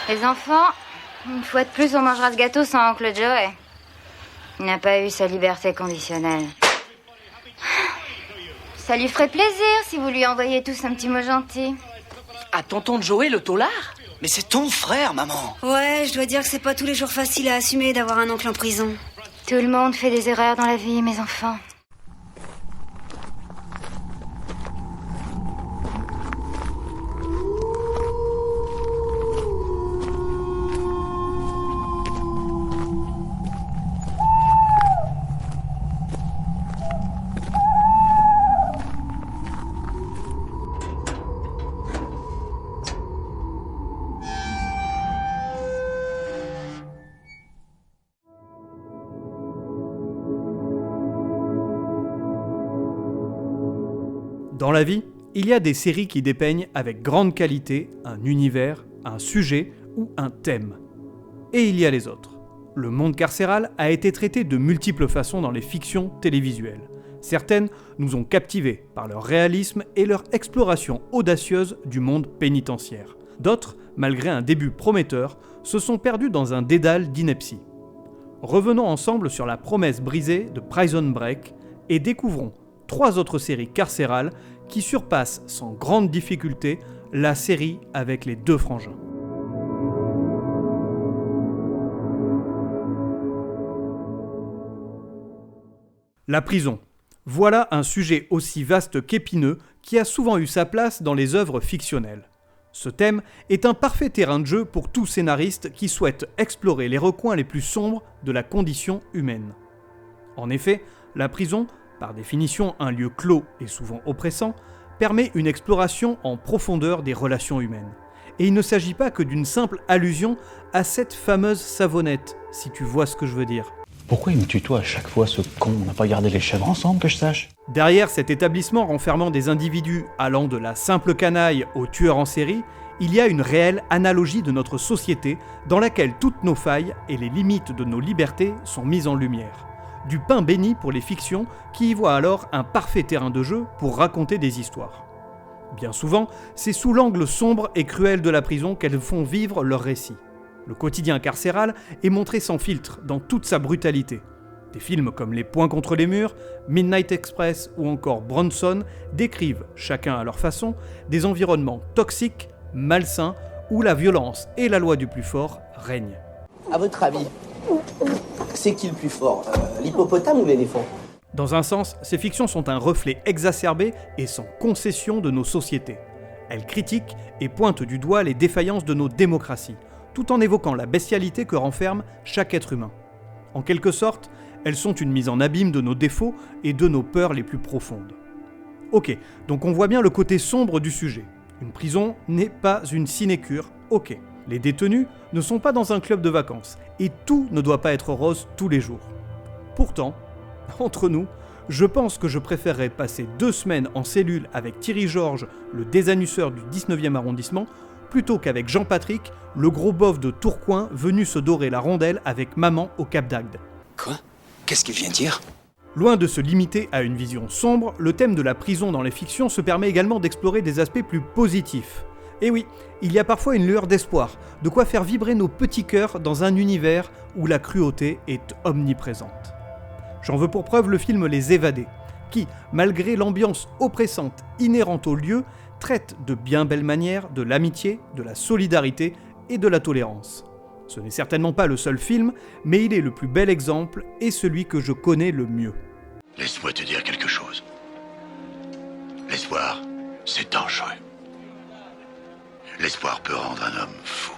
Les enfants, une fois de plus, on mangera ce gâteau sans Oncle Joey. Il n'a pas eu sa liberté conditionnelle. Ça lui ferait plaisir si vous lui envoyiez tous un petit mot gentil. À tonton Joey, le taulard ? Mais c'est ton frère, maman. Ouais, je dois dire que c'est pas tous les jours facile à assumer d'avoir un oncle en prison. Tout le monde fait des erreurs dans la vie, mes enfants. Dans la vie, il y a des séries qui dépeignent avec grande qualité un univers, un sujet ou un thème. Et il y a les autres. Le monde carcéral a été traité de multiples façons dans les fictions télévisuelles. Certaines nous ont captivés par leur réalisme et leur exploration audacieuse du monde pénitentiaire. D'autres, malgré un début prometteur, se sont perdus dans un dédale d'ineptie. Revenons ensemble sur la promesse brisée de Prison Break et découvrons 3 autres séries carcérales qui surpassent sans grande difficulté la série avec les 2 frangins. La prison. Voilà un sujet aussi vaste qu'épineux qui a souvent eu sa place dans les œuvres fictionnelles. Ce thème est un parfait terrain de jeu pour tout scénariste qui souhaite explorer les recoins les plus sombres de la condition humaine. En effet, la prison, par définition un lieu clos et souvent oppressant, permet une exploration en profondeur des relations humaines. Et il ne s'agit pas que d'une simple allusion à cette fameuse savonnette, si tu vois ce que je veux dire. Pourquoi il me tutoie à chaque fois, ce con ? On n'a pas gardé les chèvres ensemble, que je sache ? Derrière cet établissement renfermant des individus allant de la simple canaille au tueur en série, il y a une réelle analogie de notre société dans laquelle toutes nos failles et les limites de nos libertés sont mises en lumière. Du pain béni pour les fictions qui y voient alors un parfait terrain de jeu pour raconter des histoires. Bien souvent, c'est sous l'angle sombre et cruel de la prison qu'elles font vivre leurs récits. Le quotidien carcéral est montré sans filtre, dans toute sa brutalité. Des films comme Les Poings contre les murs, Midnight Express ou encore Bronson décrivent, chacun à leur façon, des environnements toxiques, malsains, où la violence et la loi du plus fort règnent. À votre avis, c'est qui le plus fort, l'hippopotame ou l'éléphant ? Dans un sens, ces fictions sont un reflet exacerbé et sans concession de nos sociétés. Elles critiquent et pointent du doigt les défaillances de nos démocraties, tout en évoquant la bestialité que renferme chaque être humain. En quelque sorte, elles sont une mise en abîme de nos défauts et de nos peurs les plus profondes. Ok, donc on voit bien le côté sombre du sujet. Une prison n'est pas une sinécure, ok. Les détenus ne sont pas dans un club de vacances, et tout ne doit pas être rose tous les jours. Pourtant, entre nous, je pense que je préférerais passer 2 semaines en cellule avec Thierry Georges, le désannusseur du 19e arrondissement, plutôt qu'avec Jean-Patrick, le gros beauf de Tourcoing venu se dorer la rondelle avec maman au Cap d'Agde. Quoi ? Qu'est-ce qu'il vient dire ? Loin de se limiter à une vision sombre, le thème de la prison dans les fictions se permet également d'explorer des aspects plus positifs. Et oui, il y a parfois une lueur d'espoir, de quoi faire vibrer nos petits cœurs dans un univers où la cruauté est omniprésente. J'en veux pour preuve le film Les Évadés, qui, malgré l'ambiance oppressante inhérente au lieu, traite de bien belle manière de l'amitié, de la solidarité et de la tolérance. Ce n'est certainement pas le seul film, mais il est le plus bel exemple et celui que je connais le mieux. Laisse-moi te dire quelque chose. L'espoir, c'est dangereux. L'espoir peut rendre un homme fou.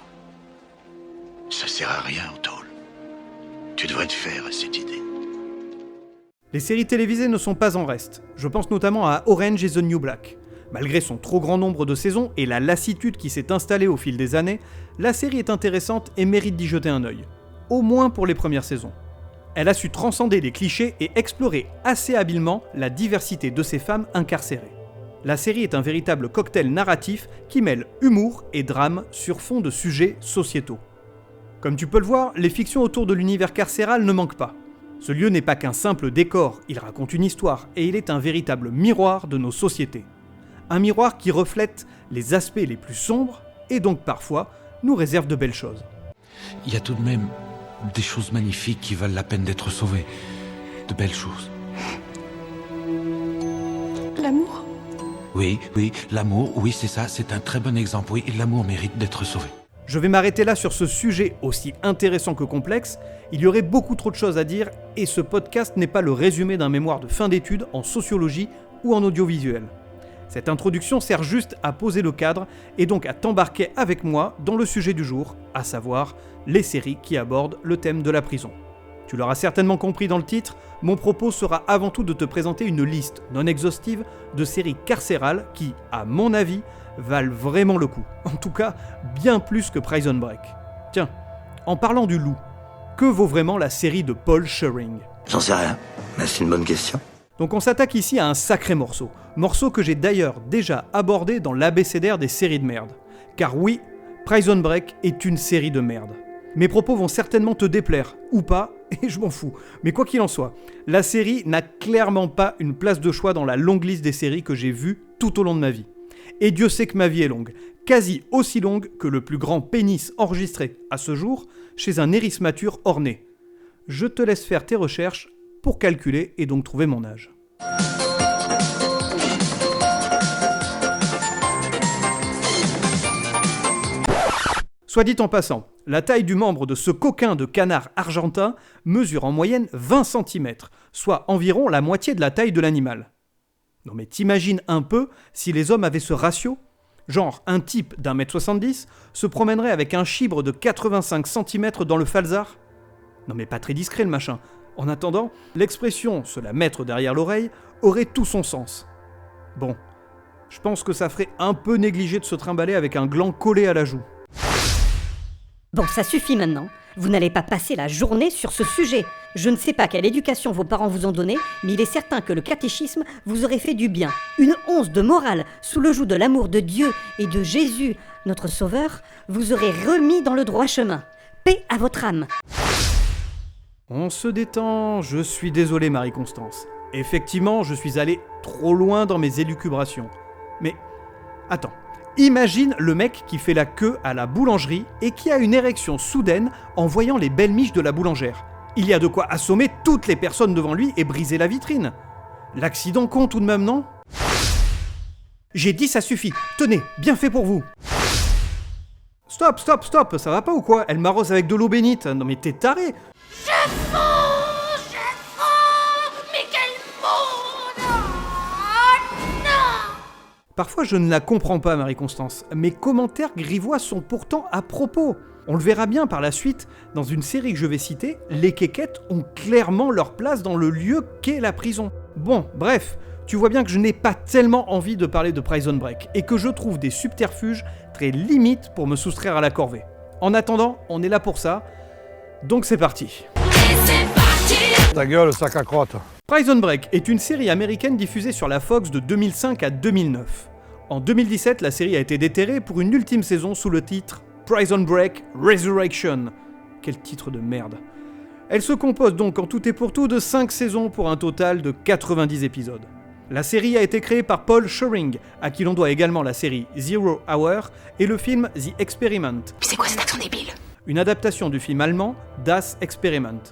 Ça sert à rien en tôle. Tu devrais te faire à cette idée. Les séries télévisées ne sont pas en reste. Je pense notamment à Orange is the New Black. Malgré son trop grand nombre de saisons et la lassitude qui s'est installée au fil des années, la série est intéressante et mérite d'y jeter un œil. Au moins pour les premières saisons. Elle a su transcender les clichés et explorer assez habilement la diversité de ces femmes incarcérées. La série est un véritable cocktail narratif qui mêle humour et drame sur fond de sujets sociétaux. Comme tu peux le voir, les fictions autour de l'univers carcéral ne manquent pas. Ce lieu n'est pas qu'un simple décor, il raconte une histoire et il est un véritable miroir de nos sociétés. Un miroir qui reflète les aspects les plus sombres et donc parfois nous réserve de belles choses. Il y a tout de même des choses magnifiques qui valent la peine d'être sauvées. De belles choses. L'amour ? Oui, l'amour, oui, c'est ça, c'est un très bon exemple. Oui, l'amour mérite d'être sauvé. Je vais m'arrêter là sur ce sujet aussi intéressant que complexe. Il y aurait beaucoup trop de choses à dire et ce podcast n'est pas le résumé d'un mémoire de fin d'études en sociologie ou en audiovisuel. Cette introduction sert juste à poser le cadre et donc à t'embarquer avec moi dans le sujet du jour, à savoir les séries qui abordent le thème de la prison. Tu l'auras certainement compris dans le titre, mon propos sera avant tout de te présenter une liste non exhaustive de séries carcérales qui, à mon avis, valent vraiment le coup. En tout cas, bien plus que Prison Break. Tiens, en parlant du loup, que vaut vraiment la série de Paul Schering ? J'en sais rien, mais c'est une bonne question. Donc on s'attaque ici à un sacré morceau que j'ai d'ailleurs déjà abordé dans l'abécédaire des séries de merde. Car oui, Prison Break est une série de merde. Mes propos vont certainement te déplaire, ou pas, et je m'en fous. Mais quoi qu'il en soit, la série n'a clairement pas une place de choix dans la longue liste des séries que j'ai vues tout au long de ma vie. Et Dieu sait que ma vie est longue, quasi aussi longue que le plus grand pénis enregistré à ce jour chez un érismature orné. Je te laisse faire tes recherches pour calculer et donc trouver mon âge. Soit dit en passant, la taille du membre de ce coquin de canard argentin mesure en moyenne 20 cm, soit environ la moitié de la taille de l'animal. Non mais t'imagines un peu si les hommes avaient ce ratio ? Genre, un type d'1m70 se promènerait avec un chibre de 85 cm dans le falzar ? Non mais pas très discret le machin. En attendant, l'expression « se la mettre derrière l'oreille » aurait tout son sens. Bon, je pense que ça ferait un peu négligé de se trimballer avec un gland collé à la joue. Bon, ça suffit maintenant. Vous n'allez pas passer la journée sur ce sujet. Je ne sais pas quelle éducation vos parents vous ont donnée, mais il est certain que le catéchisme vous aurait fait du bien. Une once de morale sous le joug de l'amour de Dieu et de Jésus, notre Sauveur, vous aurait remis dans le droit chemin. Paix à votre âme. On se détend, je suis désolé Marie-Constance. Effectivement, je suis allé trop loin dans mes élucubrations. Mais, attends. Imagine le mec qui fait la queue à la boulangerie et qui a une érection soudaine en voyant les belles miches de la boulangère. Il y a de quoi assommer toutes les personnes devant lui et briser la vitrine. L'accident compte tout de même, non ? J'ai dit ça suffit. Tenez, bien fait pour vous. Stop, ça va pas ou quoi ? Elle m'arrose avec de l'eau bénite. Non mais t'es taré. Je fonds, mais quel monde ! Oh non ! Parfois je ne la comprends pas Marie-Constance. Mes commentaires grivois sont pourtant à propos. On le verra bien par la suite, dans une série que je vais citer, les kékettes ont clairement leur place dans le lieu qu'est la prison. Bon, bref, tu vois bien que je n'ai pas tellement envie de parler de Prison Break, et que je trouve des subterfuges très limites pour me soustraire à la corvée. En attendant, on est là pour ça, donc c'est parti. Ta gueule, sac à crotte. Prison Break est une série américaine diffusée sur la Fox de 2005 à 2009. En 2017, la série a été déterrée pour une ultime saison sous le titre Prison Break Resurrection. Quel titre de merde. Elle se compose donc en tout et pour tout de 5 saisons pour un total de 90 épisodes. La série a été créée par Paul Schering, à qui l'on doit également la série Zero Hour et le film The Experiment. C'est quoi cet accent débile ? Une adaptation du film allemand Das Experiment.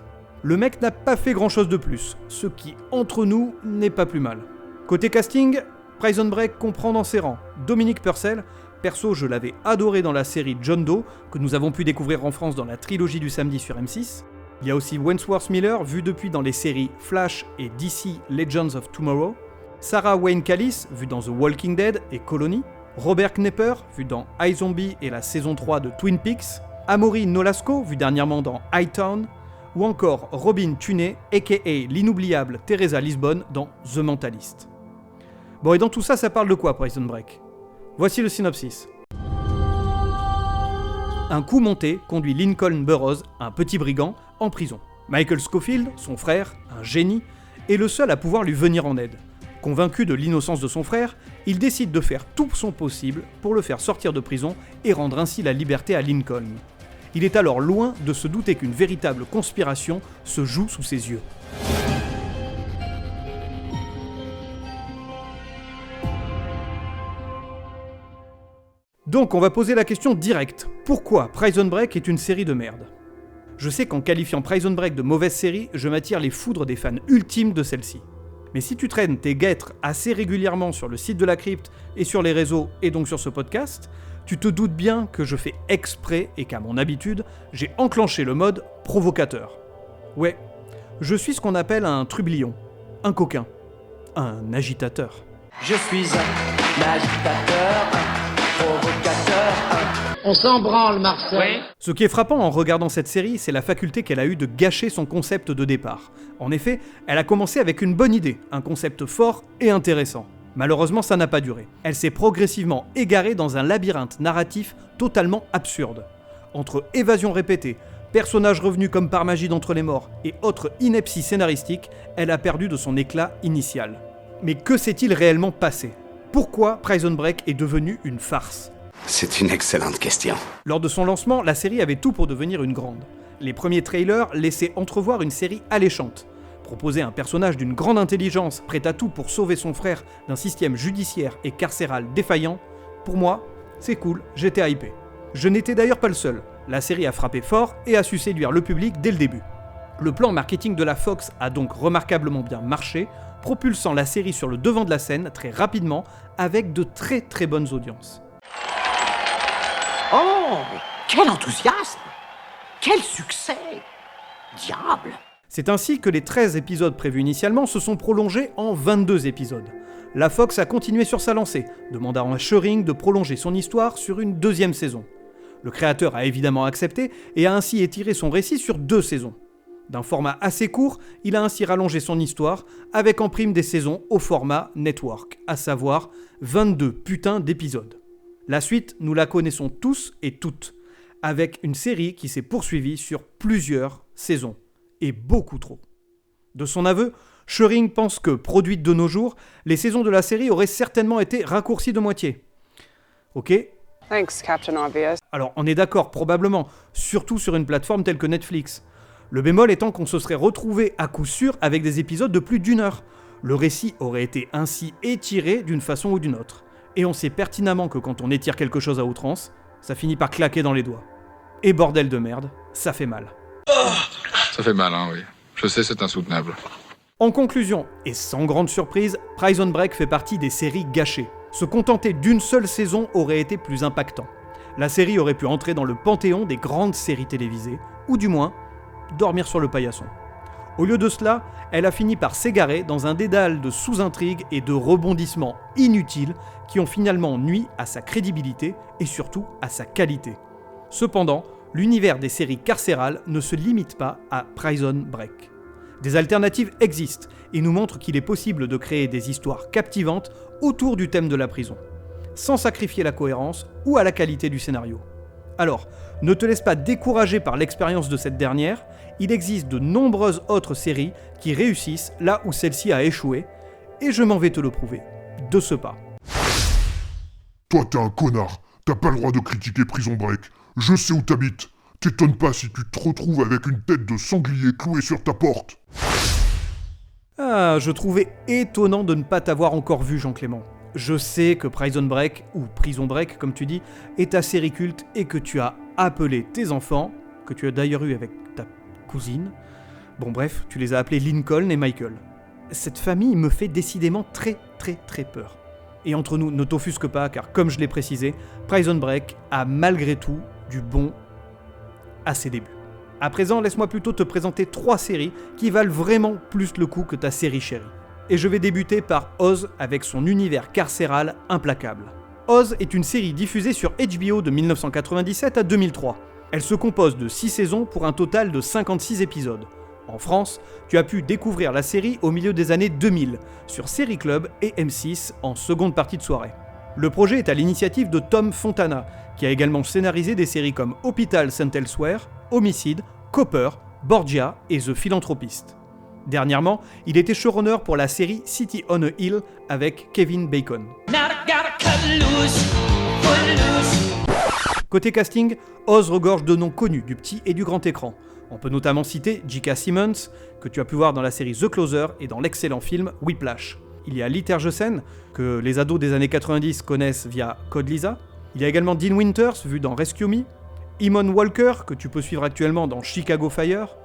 Le mec n'a pas fait grand chose de plus, ce qui, entre nous, n'est pas plus mal. Côté casting, Prison Break comprend dans ses rangs Dominique Purcell, perso je l'avais adoré dans la série John Doe, que nous avons pu découvrir en France dans la trilogie du samedi sur M6. Il y a aussi Wentworth Miller, vu depuis dans les séries Flash et DC Legends of Tomorrow. Sarah Wayne Callis, vue dans The Walking Dead et Colony. Robert Knepper, vu dans iZombie et la saison 3 de Twin Peaks. Amaury Nolasco, vu dernièrement dans Hightown. Ou encore Robin Tunney, a.k.a. l'inoubliable Teresa Lisbonne dans The Mentalist. Bon, et dans tout ça, ça parle de quoi, Prison Break ? Voici le synopsis. Un coup monté conduit Lincoln Burroughs, un petit brigand, en prison. Michael Scofield, son frère, un génie, est le seul à pouvoir lui venir en aide. Convaincu de l'innocence de son frère, il décide de faire tout son possible pour le faire sortir de prison et rendre ainsi la liberté à Lincoln. Il est alors loin de se douter qu'une véritable conspiration se joue sous ses yeux. Donc on va poser la question directe. Pourquoi Prison Break est une série de merde ? Je sais qu'en qualifiant Prison Break de mauvaise série, je m'attire les foudres des fans ultimes de celle-ci. Mais si tu traînes tes guêtres assez régulièrement sur le site de la crypte et sur les réseaux et donc sur ce podcast, tu te doutes bien que je fais exprès et qu'à mon habitude, j'ai enclenché le mode provocateur. Ouais, je suis ce qu'on appelle un trublion, un coquin, un agitateur. Je suis un agitateur, un provocateur, On s'en branle, Marcel. Oui. Ce qui est frappant en regardant cette série, c'est la faculté qu'elle a eue de gâcher son concept de départ. En effet, elle a commencé avec une bonne idée, un concept fort et intéressant. Malheureusement, ça n'a pas duré. Elle s'est progressivement égarée dans un labyrinthe narratif totalement absurde. Entre évasions répétées, personnages revenus comme par magie d'entre les morts et autres inepties scénaristiques, elle a perdu de son éclat initial. Mais que s'est-il réellement passé ? Pourquoi Prison Break est devenue une farce ? C'est une excellente question. Lors de son lancement, la série avait tout pour devenir une grande. Les premiers trailers laissaient entrevoir une série alléchante. Proposer un personnage d'une grande intelligence, prêt à tout pour sauver son frère d'un système judiciaire et carcéral défaillant, pour moi, c'est cool, j'étais hypé. Je n'étais d'ailleurs pas le seul. La série a frappé fort et a su séduire le public dès le début. Le plan marketing de la Fox a donc remarquablement bien marché, propulsant la série sur le devant de la scène très rapidement avec de très très bonnes audiences. Oh, quel enthousiasme! Quel succès! Diable! C'est ainsi que les 13 épisodes prévus initialement se sont prolongés en 22 épisodes. La Fox a continué sur sa lancée, demandant à Schering de prolonger son histoire sur une deuxième saison. Le créateur a évidemment accepté et a ainsi étiré son récit sur 2 saisons. D'un format assez court, il a ainsi rallongé son histoire, avec en prime des saisons au format network, à savoir 22 putains d'épisodes. La suite, nous la connaissons tous et toutes, avec une série qui s'est poursuivie sur plusieurs saisons, et beaucoup trop. De son aveu, Schering pense que, produites de nos jours, les saisons de la série auraient certainement été raccourcies de moitié. Ok ? Thanks, Captain Obvious. Alors, on est d'accord, probablement, surtout sur une plateforme telle que Netflix. Le bémol étant qu'on se serait retrouvé à coup sûr avec des épisodes de plus d'1 heure. Le récit aurait été ainsi étiré d'une façon ou d'une autre. Et on sait pertinemment que quand on étire quelque chose à outrance, ça finit par claquer dans les doigts. Et bordel de merde, ça fait mal. Ça fait mal, hein, oui. Je sais, c'est insoutenable. En conclusion, et sans grande surprise, Prison Break fait partie des séries gâchées. Se contenter d'une seule saison aurait été plus impactant. La série aurait pu entrer dans le panthéon des grandes séries télévisées, ou du moins, dormir sur le paillasson. Au lieu de cela, elle a fini par s'égarer dans un dédale de sous-intrigues et de rebondissements inutiles qui ont finalement nui à sa crédibilité et surtout à sa qualité. Cependant, l'univers des séries carcérales ne se limite pas à Prison Break. Des alternatives existent et nous montrent qu'il est possible de créer des histoires captivantes autour du thème de la prison, sans sacrifier la cohérence ou à la qualité du scénario. Alors, ne te laisse pas décourager par l'expérience de cette dernière, il existe de nombreuses autres séries qui réussissent là où celle-ci a échoué, et je m'en vais te le prouver, de ce pas. Toi t'es un connard, t'as pas le droit de critiquer Prison Break, je sais où t'habites, t'étonnes pas si tu te retrouves avec une tête de sanglier clouée sur ta porte. Ah, je trouvais étonnant de ne pas t'avoir encore vu, Jean-Clément. Je sais que Prison Break, ou Prison Break comme tu dis, est ta série culte et que tu as appelé tes enfants, que tu as d'ailleurs eu avec ta cousine. Bon bref, tu les as appelés Lincoln et Michael. Cette famille me fait décidément très très très peur. Et entre nous, ne t'offusque pas, car comme je l'ai précisé, Prison Break a malgré tout du bon à ses débuts. À présent, laisse-moi plutôt te présenter 3 séries qui valent vraiment plus le coup que ta série chérie. Et je vais débuter par Oz avec son univers carcéral implacable. Oz est une série diffusée sur HBO de 1997 à 2003. Elle se compose de 6 saisons pour un total de 56 épisodes. En France, tu as pu découvrir la série au milieu des années 2000 sur Série Club et M6 en seconde partie de soirée. Le projet est à l'initiative de Tom Fontana, qui a également scénarisé des séries comme Hôpital St. Elsewhere, Homicide, Copper, Borgia et The Philanthropist. Dernièrement, il était showrunner pour la série City on a Hill avec Kevin Bacon. Côté casting, Oz regorge de noms connus du petit et du grand écran. On peut notamment citer J.K. Simmons, que tu as pu voir dans la série The Closer et dans l'excellent film Whiplash. Il y a Lee Tergesen, que les ados des années 90 connaissent via Code Lysa. Il y a également Dean Winters, vu dans Rescue Me, Eamon Walker, que tu peux suivre actuellement dans Chicago Fire,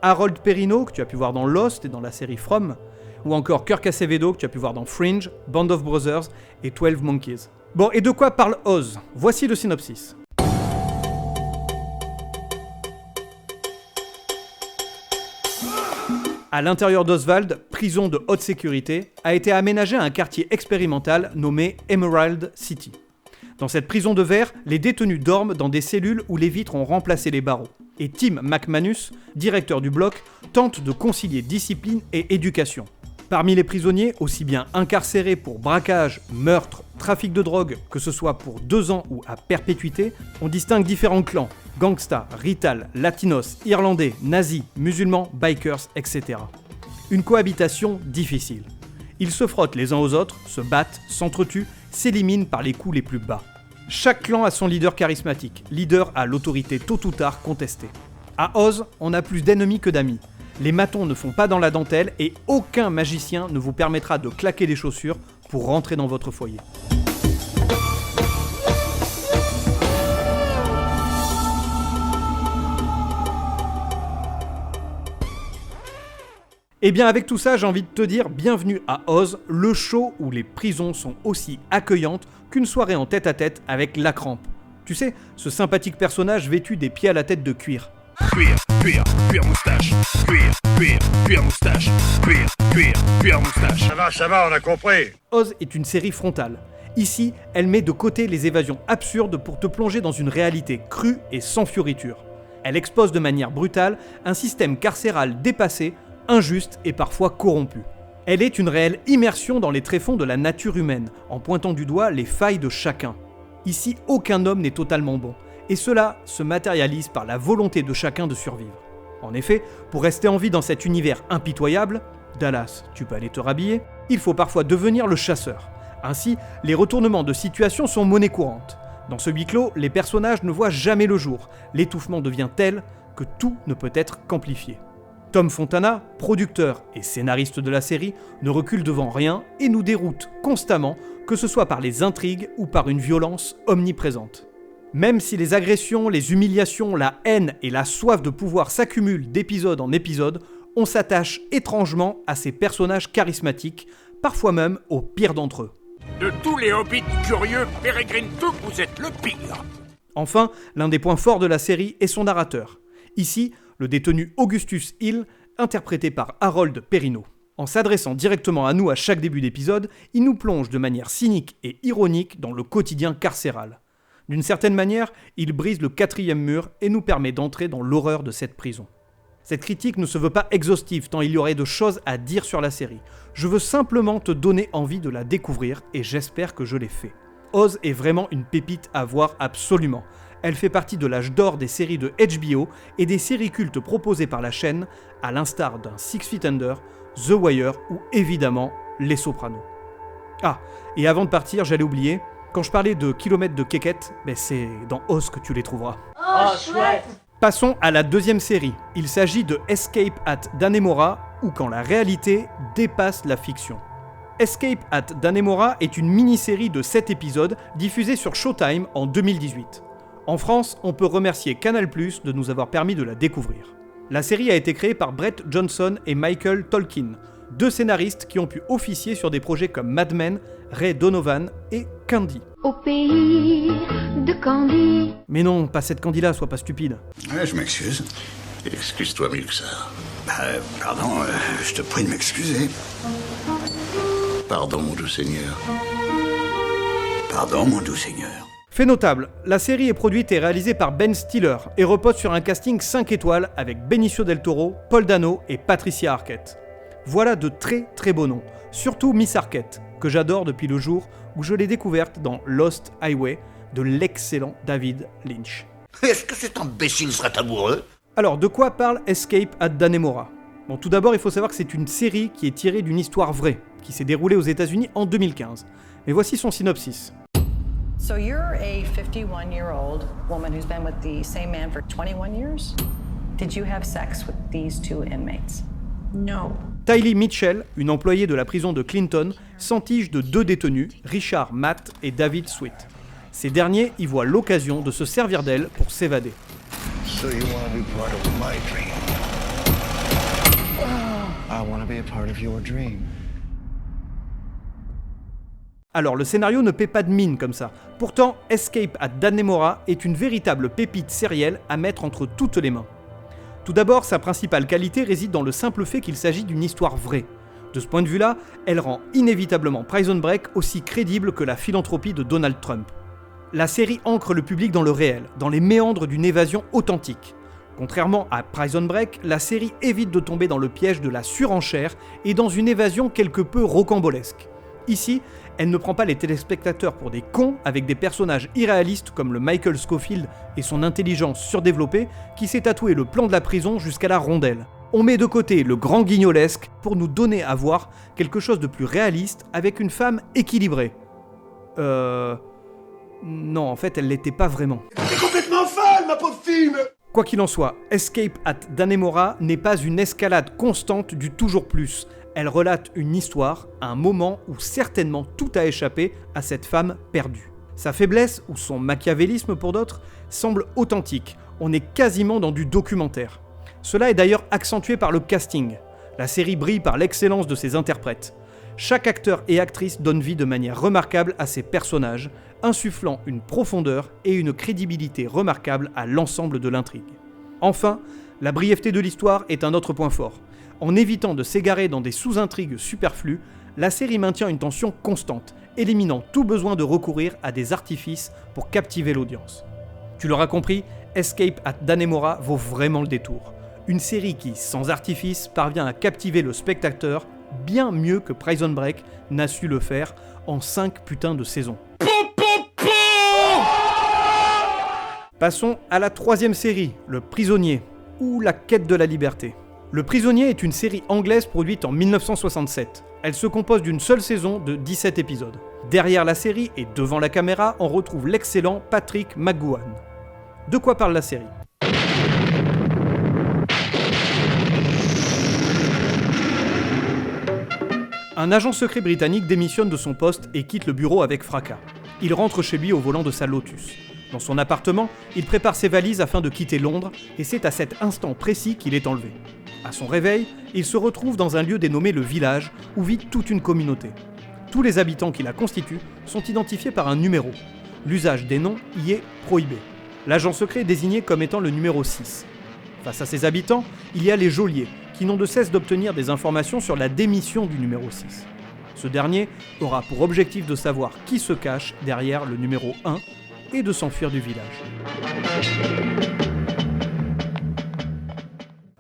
Harold Perrineau, que tu as pu voir dans Lost et dans la série From, ou encore Kirk Acevedo, que tu as pu voir dans Fringe, Band of Brothers et 12 Monkeys. Bon, et de quoi parle Oz ? Voici le synopsis. À l'intérieur d'Oswald, prison de haute sécurité, a été aménagé un quartier expérimental nommé Emerald City. Dans cette prison de verre, les détenus dorment dans des cellules où les vitres ont remplacé les barreaux. Et Tim McManus, directeur du bloc, tente de concilier discipline et éducation. Parmi les prisonniers, aussi bien incarcérés pour braquage, meurtre, trafic de drogue, que ce soit pour 2 ans ou à perpétuité, on distingue différents clans, gangsta, rital, latinos, irlandais, nazis, musulmans, bikers, etc. Une cohabitation difficile. Ils se frottent les uns aux autres, se battent, s'entretuent, s'éliminent par les coups les plus bas. Chaque clan a son leader charismatique, leader à l'autorité tôt ou tard contestée. À Oz, on a plus d'ennemis que d'amis. Les matons ne font pas dans la dentelle et aucun magicien ne vous permettra de claquer les chaussures pour rentrer dans votre foyer. Et bien avec tout ça, j'ai envie de te dire bienvenue à Oz, le show où les prisons sont aussi accueillantes qu'une soirée en tête-à-tête avec la crampe. Tu sais, ce sympathique personnage vêtu des pieds à la tête de cuir. Cuir moustache, cuir moustache, cuir moustache. Ça va, on a compris. Oz est une série frontale. Ici, elle met de côté les évasions absurdes pour te plonger dans une réalité crue et sans fioriture. Elle expose de manière brutale un système carcéral dépassé, injuste et parfois corrompu. Elle est une réelle immersion dans les tréfonds de la nature humaine, en pointant du doigt les failles de chacun. Ici, aucun homme n'est totalement bon, et cela se matérialise par la volonté de chacun de survivre. En effet, pour rester en vie dans cet univers impitoyable, Dallas, tu peux aller te rhabiller, il faut parfois devenir le chasseur. Ainsi, les retournements de situation sont monnaie courante. Dans ce huis clos, les personnages ne voient jamais le jour, l'étouffement devient tel que tout ne peut être qu'amplifié. Tom Fontana, producteur et scénariste de la série, ne recule devant rien et nous déroute constamment, que ce soit par les intrigues ou par une violence omniprésente. Même si les agressions, les humiliations, la haine et la soif de pouvoir s'accumulent d'épisode en épisode, on s'attache étrangement à ces personnages charismatiques, parfois même au pire d'entre eux. De tous les hobbits curieux, Peregrine Took, vous êtes le pire. Enfin, l'un des points forts de la série est son narrateur. Ici, le détenu Augustus Hill, interprété par Harold Perrineau. En s'adressant directement à nous à chaque début d'épisode, il nous plonge de manière cynique et ironique dans le quotidien carcéral. D'une certaine manière, il brise le 4e mur et nous permet d'entrer dans l'horreur de cette prison. Cette critique ne se veut pas exhaustive tant il y aurait de choses à dire sur la série. Je veux simplement te donner envie de la découvrir et j'espère que je l'ai fait. Oz est vraiment une pépite à voir absolument. Elle fait partie de l'âge d'or des séries de HBO et des séries cultes proposées par la chaîne, à l'instar d'un Six Feet Under, The Wire ou évidemment Les Sopranos. Ah, et avant de partir, j'allais oublier, quand je parlais de kilomètres de quéquettes, c'est dans Oz que tu les trouveras. Oh, chouette! Passons à la 2e série. Il s'agit de Escape at Dannemora, ou quand la réalité dépasse la fiction. Escape at Dannemora est une mini-série de 7 épisodes diffusée sur Showtime en 2018. En France, on peut remercier Canal+ de nous avoir permis de la découvrir. La série a été créée par Brett Johnson et Michael Tolkien, 2 scénaristes qui ont pu officier sur des projets comme Mad Men, Ray Donovan et Candy. Au pays de Candy. Mais non, pas cette Candy-là, sois pas stupide. Ouais, je m'excuse. Excuse-toi mieux que ça. Pardon, je te prie de m'excuser. Pardon, mon doux Seigneur. Pardon, mon doux Seigneur. Fait notable, la série est produite et réalisée par Ben Stiller et repose sur un casting 5 étoiles avec Benicio del Toro, Paul Dano et Patricia Arquette. Voilà de très très beaux noms, surtout Miss Arquette, que j'adore depuis le jour où je l'ai découverte dans Lost Highway de l'excellent David Lynch. Est-ce que cet imbécile serait amoureux ? Alors, de quoi parle Escape at Dannemora ? Bon, tout d'abord, il faut savoir que c'est une série qui est tirée d'une histoire vraie, qui s'est déroulée aux États-Unis en 2015. Mais voici son synopsis. So you're a 51-year-old woman who's been with the same man for 21 years? Did you have sex with these 2 inmates? No. Tylee Mitchell, une employée de la prison de Clinton, s'entiche de 2 détenus, Richard Matt et David Sweet. Ces derniers y voient l'occasion de se servir d'elle pour s'évader. So you want to be part of my dream? I want to be a part of your dream. Alors le scénario ne paie pas de mine comme ça. Pourtant, Escape at Dannemora est une véritable pépite sérielle à mettre entre toutes les mains. Tout d'abord, sa principale qualité réside dans le simple fait qu'il s'agit d'une histoire vraie. De ce point de vue-là, elle rend inévitablement Prison Break aussi crédible que la philanthropie de Donald Trump. La série ancre le public dans le réel, dans les méandres d'une évasion authentique. Contrairement à Prison Break, la série évite de tomber dans le piège de la surenchère et dans une évasion quelque peu rocambolesque. Ici, elle ne prend pas les téléspectateurs pour des cons avec des personnages irréalistes comme le Michael Scofield et son intelligence surdéveloppée qui s'est tatoué le plan de la prison jusqu'à la rondelle. On met de côté le grand guignolesque pour nous donner à voir quelque chose de plus réaliste avec une femme équilibrée. Non, en fait, elle l'était pas vraiment. T'es complètement folle, ma pauvre fille! Quoi qu'il en soit, Escape at Dannemora n'est pas une escalade constante du toujours plus. Elle relate une histoire, un moment où certainement tout a échappé à cette femme perdue. Sa faiblesse, ou son machiavélisme pour d'autres, semble authentique. On est quasiment dans du documentaire. Cela est d'ailleurs accentué par le casting. La série brille par l'excellence de ses interprètes. Chaque acteur et actrice donne vie de manière remarquable à ses personnages, insufflant une profondeur et une crédibilité remarquables à l'ensemble de l'intrigue. Enfin, la brièveté de l'histoire est un autre point fort. En évitant de s'égarer dans des sous-intrigues superflues, la série maintient une tension constante, éliminant tout besoin de recourir à des artifices pour captiver l'audience. Tu l'auras compris, Escape at Dannemora vaut vraiment le détour. Une série qui, sans artifice, parvient à captiver le spectateur bien mieux que Prison Break n'a su le faire en 5 putains de saisons. Passons à la 3e série, Le Prisonnier, ou La Quête de la Liberté. Le Prisonnier est une série anglaise produite en 1967. Elle se compose d'une seule saison de 17 épisodes. Derrière la série et devant la caméra, on retrouve l'excellent Patrick McGoohan. De quoi parle la série ? Un agent secret britannique démissionne de son poste et quitte le bureau avec fracas. Il rentre chez lui au volant de sa Lotus. Dans son appartement, il prépare ses valises afin de quitter Londres et c'est à cet instant précis qu'il est enlevé. À son réveil, il se retrouve dans un lieu dénommé le village où vit toute une communauté. Tous les habitants qui la constituent sont identifiés par un numéro. L'usage des noms y est prohibé. L'agent secret est désigné comme étant le numéro 6. Face à ces habitants, il y a les geôliers, qui n'ont de cesse d'obtenir des informations sur la démission du numéro 6. Ce dernier aura pour objectif de savoir qui se cache derrière le numéro 1 et de s'enfuir du village.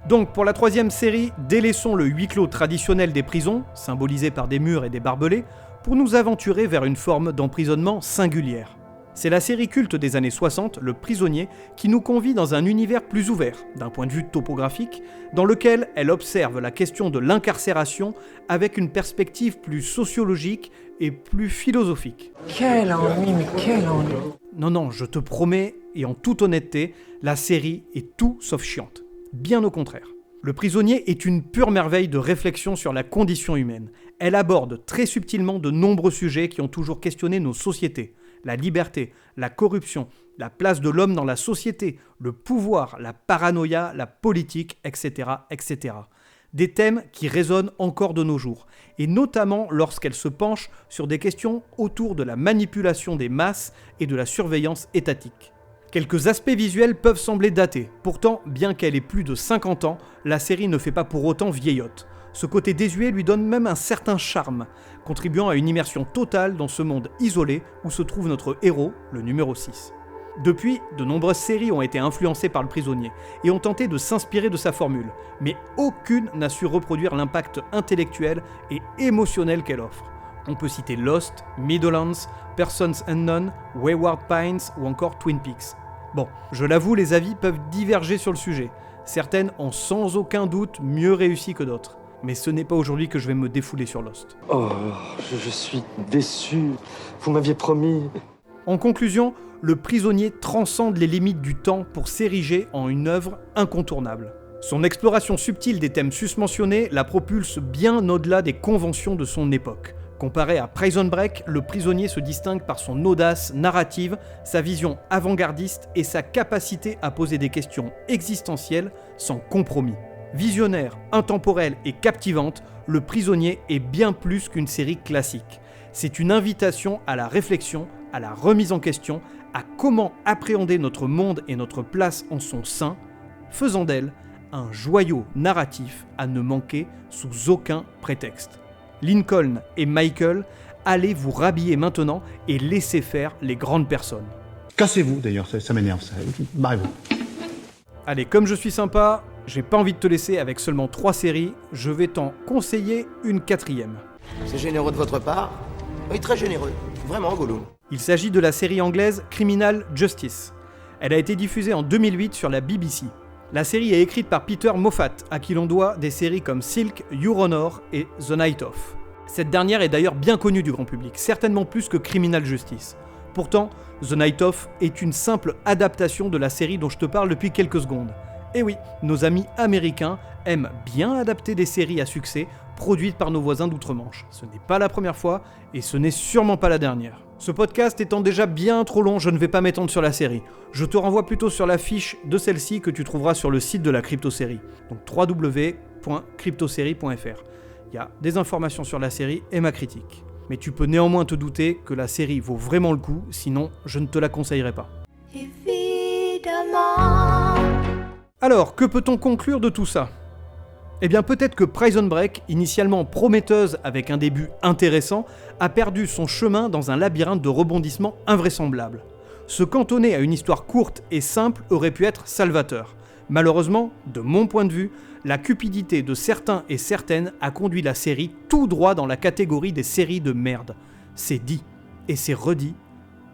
Donc pour la 3e série, délaissons le huis clos traditionnel des prisons, symbolisé par des murs et des barbelés, pour nous aventurer vers une forme d'emprisonnement singulière. C'est la série culte des années 60, Le Prisonnier, qui nous convie dans un univers plus ouvert, d'un point de vue topographique, dans lequel elle observe la question de l'incarcération avec une perspective plus sociologique et plus philosophique. Quel ennui, mais quel ennui! Non, je te promets, et en toute honnêteté, la série est tout sauf chiante. Bien au contraire. Le Prisonnier est une pure merveille de réflexion sur la condition humaine. Elle aborde très subtilement de nombreux sujets qui ont toujours questionné nos sociétés. La liberté, la corruption, la place de l'homme dans la société, le pouvoir, la paranoïa, la politique, etc., etc. Des thèmes qui résonnent encore de nos jours, et notamment lorsqu'elle se penche sur des questions autour de la manipulation des masses et de la surveillance étatique. Quelques aspects visuels peuvent sembler datés, pourtant, bien qu'elle ait plus de 50 ans, la série ne fait pas pour autant vieillotte. Ce côté désuet lui donne même un certain charme, contribuant à une immersion totale dans ce monde isolé où se trouve notre héros, le numéro 6. Depuis, de nombreuses séries ont été influencées par Le Prisonnier et ont tenté de s'inspirer de sa formule, mais aucune n'a su reproduire l'impact intellectuel et émotionnel qu'elle offre. On peut citer Lost, Meadowlands, Persons Unknown, Wayward Pines ou encore Twin Peaks. Bon, je l'avoue, les avis peuvent diverger sur le sujet. Certaines ont sans aucun doute mieux réussi que d'autres. Mais ce n'est pas aujourd'hui que je vais me défouler sur Lost. Oh, je suis déçu. Vous m'aviez promis. En conclusion, Le Prisonnier transcende les limites du temps pour s'ériger en une œuvre incontournable. Son exploration subtile des thèmes susmentionnés la propulse bien au-delà des conventions de son époque. Comparé à Prison Break, Le Prisonnier se distingue par son audace narrative, sa vision avant-gardiste et sa capacité à poser des questions existentielles sans compromis. Visionnaire, intemporelle et captivante, Le Prisonnier est bien plus qu'une série classique. C'est une invitation à la réflexion, à la remise en question, à comment appréhender notre monde et notre place en son sein, faisant d'elle un joyau narratif à ne manquer sous aucun prétexte. Lincoln et Michael, allez vous rhabiller maintenant et laissez faire les grandes personnes. Cassez-vous d'ailleurs, ça m'énerve, ça. Barrez-vous. Allez, comme je suis sympa, j'ai pas envie de te laisser avec seulement 3 séries, je vais t'en conseiller une 4e. C'est généreux de votre part. Oui, très généreux. Vraiment, Gollum. Il s'agit de la série anglaise Criminal Justice. Elle a été diffusée en 2008 sur la BBC. La série est écrite par Peter Moffat, à qui l'on doit des séries comme Silk, Your Honor et The Night Of. Cette dernière est d'ailleurs bien connue du grand public, certainement plus que Criminal Justice. Pourtant, The Night Of est une simple adaptation de la série dont je te parle depuis quelques secondes. Et oui, nos amis américains aiment bien adapter des séries à succès produites par nos voisins d'outre-Manche. Ce n'est pas la première fois et ce n'est sûrement pas la dernière. Ce podcast étant déjà bien trop long, je ne vais pas m'étendre sur la série. Je te renvoie plutôt sur la fiche de celle-ci que tu trouveras sur le site de la Crypto-Série, donc www.cryptosérie.fr. Il y a des informations sur la série et ma critique. Mais tu peux néanmoins te douter que la série vaut vraiment le coup, sinon je ne te la conseillerais pas. Évidemment. Alors, que peut-on conclure de tout ça ? Eh bien peut-être que Prison Break, initialement prometteuse avec un début intéressant, a perdu son chemin dans un labyrinthe de rebondissements invraisemblables. Se cantonner à une histoire courte et simple aurait pu être salvateur. Malheureusement, de mon point de vue, la cupidité de certains et certaines a conduit la série tout droit dans la catégorie des séries de merde. C'est dit, et c'est redit,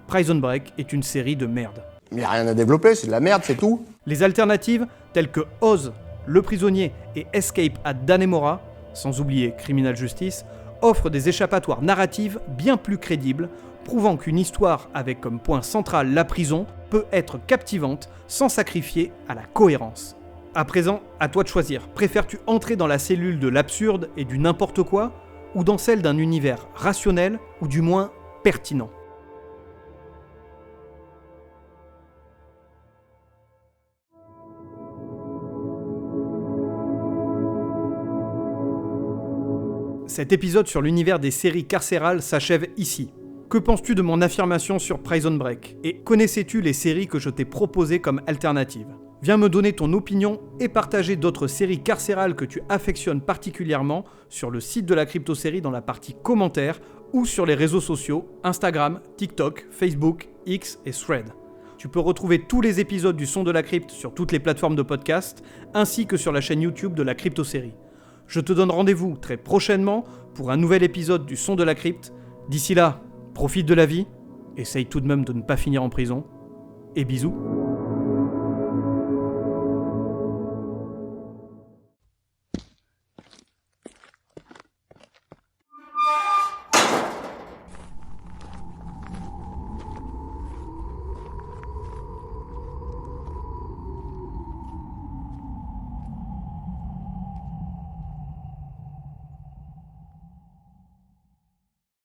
Prison Break est une série de merde. Mais rien à développer, c'est de la merde, c'est tout. Les alternatives, telles que Oz, Le Prisonnier et Escape at Dannemora, sans oublier Criminal Justice, offrent des échappatoires narratives bien plus crédibles, prouvant qu'une histoire avec comme point central la prison peut être captivante sans sacrifier à la cohérence. À présent, à toi de choisir. Préfères-tu entrer dans la cellule de l'absurde et du n'importe quoi, ou dans celle d'un univers rationnel, ou du moins pertinent ? Cet épisode sur l'univers des séries carcérales s'achève ici. Que penses-tu de mon affirmation sur Prison Break ? Et connaissais-tu les séries que je t'ai proposées comme alternatives ? Viens me donner ton opinion et partager d'autres séries carcérales que tu affectionnes particulièrement sur le site de la Crypto-Série dans la partie commentaires ou sur les réseaux sociaux Instagram, TikTok, Facebook, X et Thread. Tu peux retrouver tous les épisodes du Son de la Crypte sur toutes les plateformes de podcast ainsi que sur la chaîne YouTube de la Crypto-Série. Je te donne rendez-vous très prochainement pour un nouvel épisode du Son de la Crypte. D'ici là, profite de la vie, essaye tout de même de ne pas finir en prison, et bisous.